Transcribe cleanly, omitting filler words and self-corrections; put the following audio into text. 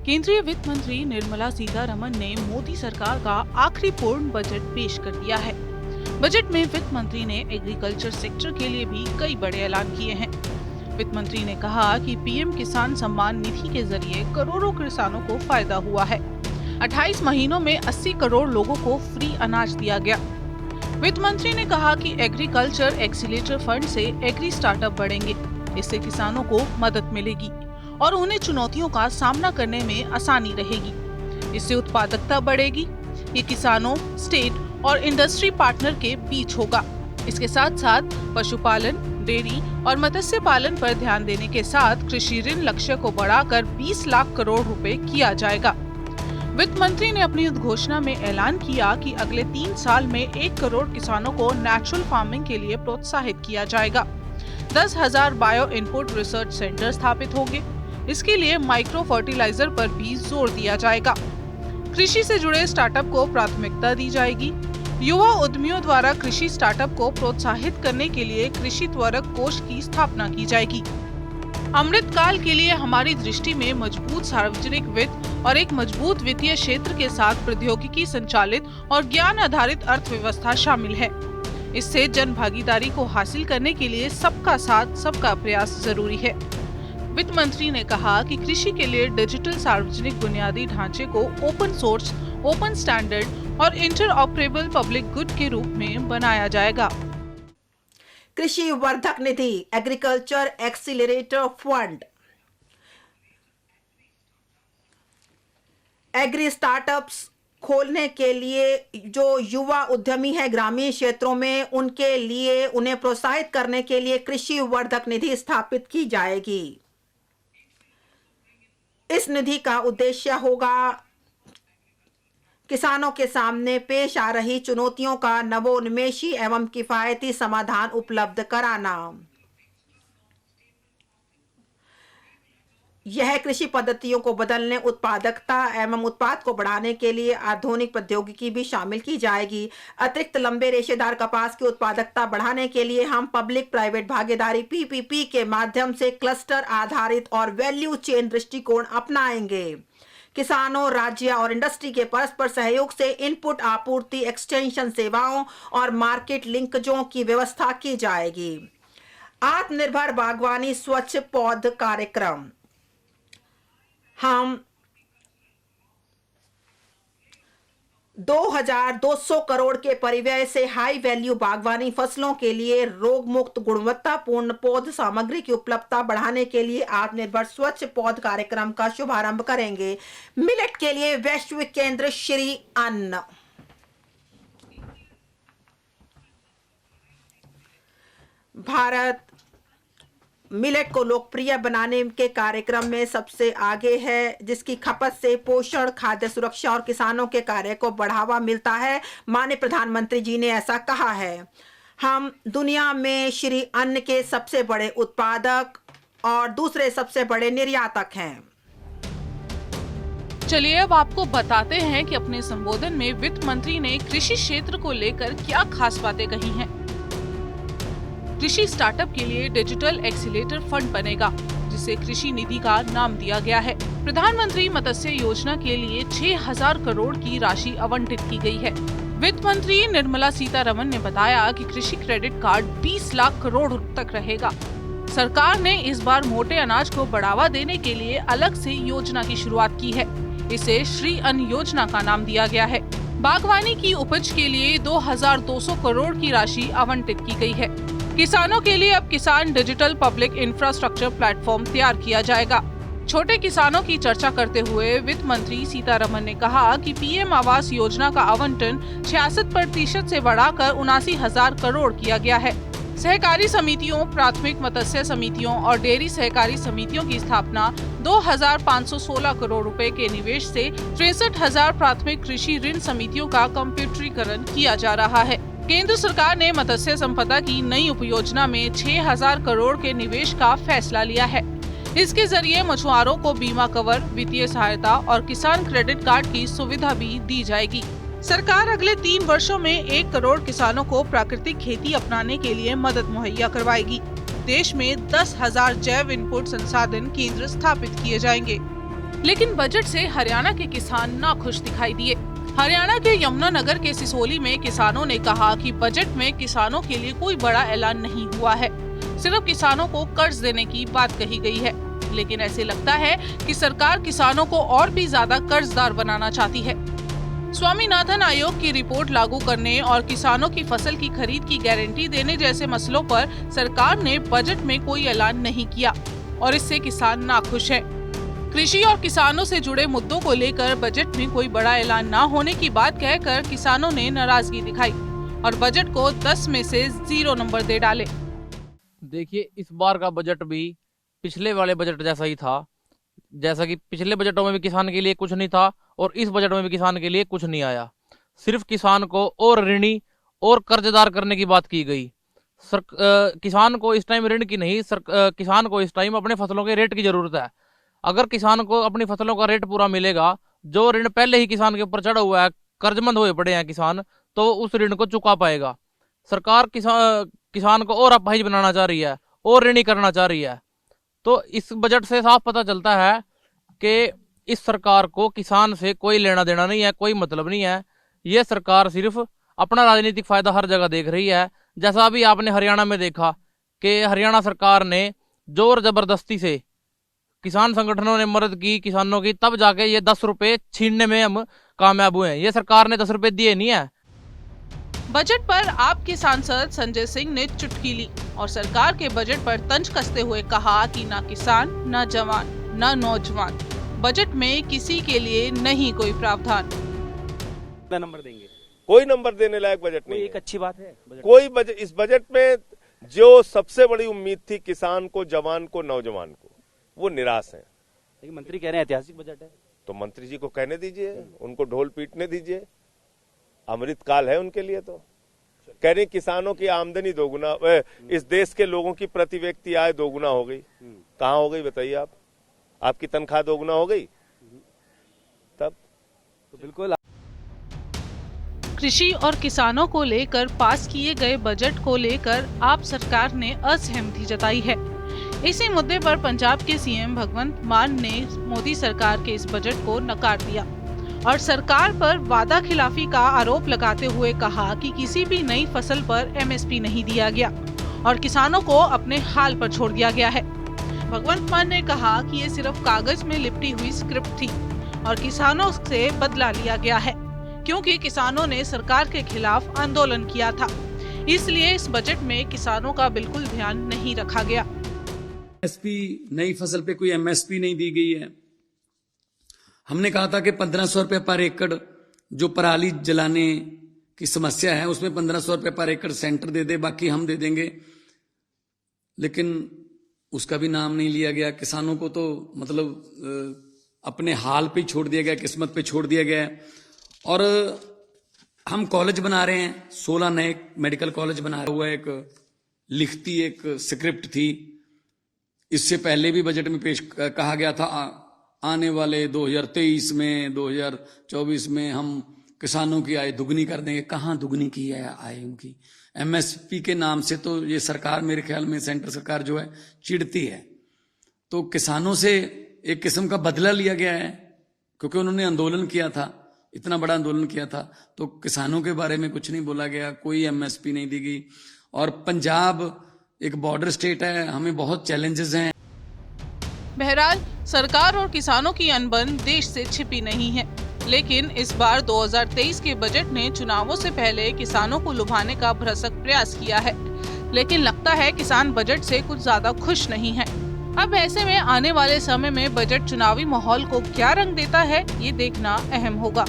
केंद्रीय वित्त मंत्री निर्मला सीतारमण ने मोदी सरकार का आखिरी पूर्ण बजट पेश कर दिया है। बजट में वित्त मंत्री ने एग्रीकल्चर सेक्टर के लिए भी कई बड़े ऐलान किए हैं। वित्त मंत्री ने कहा कि पीएम किसान सम्मान निधि के जरिए करोड़ों किसानों को फायदा हुआ है। 28 महीनों में 80 करोड़ लोगों को फ्री अनाज दिया गया। वित्त मंत्री ने कहा कि एग्रीकल्चर एक्सीलेटर फंड से एग्री स्टार्टअप बढ़ेंगे। इससे किसानों को मदद मिलेगी और उन्हें चुनौतियों का सामना करने में आसानी रहेगी। इससे उत्पादकता बढ़ेगी। ये किसानों, स्टेट और इंडस्ट्री पार्टनर के बीच होगा। इसके साथ साथ पशुपालन, डेयरी और मत्स्य पालन पर ध्यान देने के साथ कृषि ऋण लक्ष्य को बढ़ाकर 20 लाख करोड़ रुपए किया जाएगा। वित्त मंत्री ने अपनी उद्घोषणा में ऐलान किया कि अगले 3 साल में 1 करोड़ किसानों को नेचुरल फार्मिंग के लिए प्रोत्साहित किया जाएगा। 10,000 बायो इनपुट रिसर्च सेंटर स्थापित होंगे। इसके लिए माइक्रो फर्टिलाइजर पर भी जोर दिया जाएगा। कृषि से जुड़े स्टार्टअप को प्राथमिकता दी जाएगी। युवा उद्यमियों द्वारा कृषि स्टार्टअप को प्रोत्साहित करने के लिए कृषि त्वरक कोष की स्थापना की जाएगी। अमृत काल के लिए हमारी दृष्टि में मजबूत सार्वजनिक वित्त और एक मजबूत वित्तीय क्षेत्र के साथ प्रौद्योगिकी संचालित और ज्ञान आधारित अर्थव्यवस्था शामिल है। इससे जन भागीदारी को हासिल करने के लिए सबका साथ, सबका प्रयास जरूरी है। वित्त मंत्री ने कहा कि कृषि के लिए डिजिटल सार्वजनिक बुनियादी ढांचे को ओपन सोर्स, ओपन स्टैंडर्ड और इंटरऑपरेबल पब्लिक गुड के रूप में बनाया जाएगा। कृषि वर्धक निधि, agriculture accelerator fund, agri startups खोलने के लिए जो युवा उद्यमी है ग्रामीण क्षेत्रों में, उनके लिए उन्हें प्रोत्साहित करने के लिए कृषि वर्धक निधि स्थापित की जाएगी। इस निधि का उद्देश्य होगा किसानों के सामने पेश आ रही चुनौतियों का नवोन्मेषी एवं किफायती समाधान उपलब्ध कराना। यह कृषि पद्धतियों को बदलने, उत्पादकता एवं उत्पाद को बढ़ाने के लिए आधुनिक प्रौद्योगिकी भी शामिल की जाएगी। अतिरिक्त लंबे रेशेदार कपास की उत्पादकता बढ़ाने के लिए हम पब्लिक प्राइवेट भागीदारी PPP के माध्यम से क्लस्टर आधारित और वैल्यू चेन दृष्टिकोण अपनाएंगे। किसानों, राज्य और इंडस्ट्री के परस्पर सहयोग से इनपुट आपूर्ति, एक्सटेंशन सेवाओं और मार्केट लिंकजों की व्यवस्था की जाएगी। आत्मनिर्भर बागवानी स्वच्छ पौध कार्यक्रम, हम 2,200 करोड़ के परिव्यय से हाई वैल्यू बागवानी फसलों के लिए रोग मुक्त गुणवत्तापूर्ण पौध सामग्री की उपलब्धता बढ़ाने के लिए आत्मनिर्भर स्वच्छ पौध कार्यक्रम का शुभारंभ करेंगे। मिलेट के लिए वैश्विक केंद्र श्री अन्न। भारत मिलेट को लोकप्रिय बनाने के कार्यक्रम में सबसे आगे है, जिसकी खपत से पोषण, खाद्य सुरक्षा और किसानों के कार्य को बढ़ावा मिलता है। माननीय प्रधानमंत्री जी ने ऐसा कहा है। हम दुनिया में श्री अन्न के सबसे बड़े उत्पादक और दूसरे सबसे बड़े निर्यातक हैं। चलिए अब आपको बताते हैं कि अपने संबोधन में वित्त मंत्री ने कृषि क्षेत्र को लेकर क्या खास बातें कही हैं। कृषि स्टार्टअप के लिए डिजिटल एक्सीलेटर फंड बनेगा, जिसे कृषि निधि का नाम दिया गया है। प्रधानमंत्री मत्स्य योजना के लिए 6,000 करोड़ की राशि आवंटित की गई है। वित्त मंत्री निर्मला सीतारमण ने बताया कि कृषि क्रेडिट कार्ड 20 लाख करोड़ तक रहेगा। सरकार ने इस बार मोटे अनाज को बढ़ावा देने के लिए अलग से योजना की शुरुआत की है। इसे श्री अन्न योजना का नाम दिया गया है। बागवानी की उपज के लिए 2,200 करोड़ की राशि आवंटित की गई है। किसानों के लिए अब किसान डिजिटल पब्लिक इंफ्रास्ट्रक्चर प्लेटफॉर्म तैयार किया जाएगा। छोटे किसानों की चर्चा करते हुए वित्त मंत्री सीतारमण ने कहा कि पीएम आवास योजना का आवंटन 66% से बढ़ाकर 79,000 करोड़ किया गया है। सहकारी समितियों, प्राथमिक मत्स्य समितियों और डेयरी सहकारी समितियों की स्थापना 2,516 करोड़ रुपए के निवेश से 63,000 प्राथमिक कृषि ऋण समितियों का कंप्यूटरीकरण किया जा रहा है। केंद्र सरकार ने मत्स्य संपदा की नई उपयोजना में 6,000 करोड़ के निवेश का फैसला लिया है। इसके जरिए मछुआरों को बीमा कवर, वित्तीय सहायता और किसान क्रेडिट कार्ड की सुविधा भी दी जाएगी। सरकार अगले 3 वर्षों में 1 करोड़ किसानों को प्राकृतिक खेती अपनाने के लिए मदद मुहैया करवाएगी। देश में 10,000 जैव इनपुट संसाधन केंद्र स्थापित किए जाएंगे। लेकिन बजट से हरियाणा के किसान नाखुश दिखाई दिए। हरियाणा के यमुनानगर के सिसोली में किसानों ने कहा कि बजट में किसानों के लिए कोई बड़ा ऐलान नहीं हुआ है, सिर्फ किसानों को कर्ज देने की बात कही गई है। लेकिन ऐसे लगता है कि सरकार किसानों को और भी ज्यादा कर्जदार बनाना चाहती है। स्वामीनाथन आयोग की रिपोर्ट लागू करने और किसानों की फसल की खरीद की गारंटी देने जैसे मसलों पर सरकार ने बजट में कोई ऐलान नहीं किया और इससे किसान नाखुश है। कृषि और किसानों से जुड़े मुद्दों को लेकर बजट में कोई बड़ा ऐलान न होने की बात कहकर किसानों ने नाराजगी दिखाई और बजट को 10 में से 0 नंबर दे डाले। देखिए, इस बार का बजट भी पिछले वाले बजट जैसा ही था। जैसा कि पिछले बजटों में भी किसान के लिए कुछ नहीं था और इस बजट में भी किसान के लिए कुछ नहीं आया। सिर्फ किसान को और ऋणी और कर्जदार करने की बात की गई। किसान को इस टाइम ऋण की नहीं, किसान को इस टाइम अपने फसलों के रेट की जरूरत है। अगर किसान को अपनी फसलों का रेट पूरा मिलेगा, जो ऋण पहले ही किसान के ऊपर चढ़ा हुआ है, कर्जमंद हुए पड़े हैं किसान, तो उस ऋण को चुका पाएगा। सरकार किसान को और अपाहिज बनाना चाह रही है और ऋणी करना चाह रही है। तो इस बजट से साफ पता चलता है कि इस सरकार को किसान से कोई लेना देना नहीं है, कोई मतलब नहीं है। ये सरकार सिर्फ अपना राजनीतिक फायदा हर जगह देख रही है। जैसा अभी आपने हरियाणा में देखा कि हरियाणा सरकार ने जोर जबरदस्ती से किसान संगठनों ने मदद की किसानों की, तब जाके ये 10 रुपए छीनने में हम कामयाब हुए हैं। ये सरकार ने 10 रुपए दिए नहीं है। बजट पर आपके सांसद संजय सिंह ने चुटकी ली और सरकार के बजट पर तंज कसते हुए कहा कि ना किसान, ना जवान, ना नौजवान, बजट में किसी के लिए नहीं कोई प्रावधान। नंबर देंगे? कोई नंबर देने लायक बजट नहीं। एक अच्छी बात है कोई बजट, इस बजट में जो सबसे बड़ी उम्मीद थी किसान को, जवान को, नौजवान को, वो निराश है। लेकिन मंत्री कह रहे हैं ऐतिहासिक बजट है। तो मंत्री जी को कहने दीजिए, उनको ढोल पीटने दीजिए। अमृत काल है उनके लिए। तो कह रहे किसानों की आमदनी दोगुना, इस देश के लोगों की प्रति व्यक्ति आय दोगुना हो गई। कहाँ हो गई बताइए आप? आपकी तनख्वाह दोगुना हो गई तब? तो बिल्कुल। कृषि और किसानों को लेकर पास किए गए बजट को लेकर आप सरकार ने असहमति जताई है। इसी मुद्दे पर पंजाब के सीएम भगवंत मान ने मोदी सरकार के इस बजट को नकार दिया और सरकार पर वादा खिलाफी का आरोप लगाते हुए कहा कि किसी भी नई फसल पर एमएसपी नहीं दिया गया और किसानों को अपने हाल पर छोड़ दिया गया है। भगवंत मान ने कहा कि ये सिर्फ कागज में लिपटी हुई स्क्रिप्ट थी और किसानों से बदला लिया गया है, क्योंकि किसानों ने सरकार के खिलाफ आंदोलन किया था। इसलिए इस बजट में किसानों का बिल्कुल ध्यान नहीं रखा गया। एमएसपी, नई फसल पे कोई एमएसपी नहीं दी गई है। हमने कहा था कि 1500 रुपए पर एकड़ जो पराली जलाने की समस्या है उसमें 1500 रुपए पर एकड़ सेंटर दे दे, बाकी हम दे देंगे। लेकिन उसका भी नाम नहीं लिया गया। किसानों को तो मतलब अपने हाल पे छोड़ दिया गया, किस्मत पे छोड़ दिया गया। और हम कॉलेज बना रहे हैं, 16 नए मेडिकल कॉलेज बना हुआ है। एक लिखती एक स्क्रिप्ट थी, इससे पहले भी बजट में पेश कहा गया था आने वाले 2023 में 2024 में हम किसानों की आय दुगनी कर देंगे। कहाँ दुगनी की है आय उनकी? एमएसपी के नाम से तो ये सरकार, मेरे ख्याल में सेंटर सरकार जो है चिढ़ती है। तो किसानों से एक किस्म का बदला लिया गया है, क्योंकि उन्होंने आंदोलन किया था, इतना बड़ा आंदोलन किया था। तो किसानों के बारे में कुछ नहीं बोला गया, कोई एमएसपी नहीं दी गई। और पंजाब एक बॉर्डर स्टेट है, हमें बहुत चैलेंजेस हैं। बहरहाल सरकार और किसानों की अनबन देश से छिपी नहीं है, लेकिन इस बार 2023 के बजट ने चुनावों से पहले किसानों को लुभाने का भरसक प्रयास किया है। लेकिन लगता है किसान बजट से कुछ ज्यादा खुश नहीं है। अब ऐसे में आने वाले समय में बजट चुनावी माहौल को क्या रंग देता है, ये देखना अहम होगा।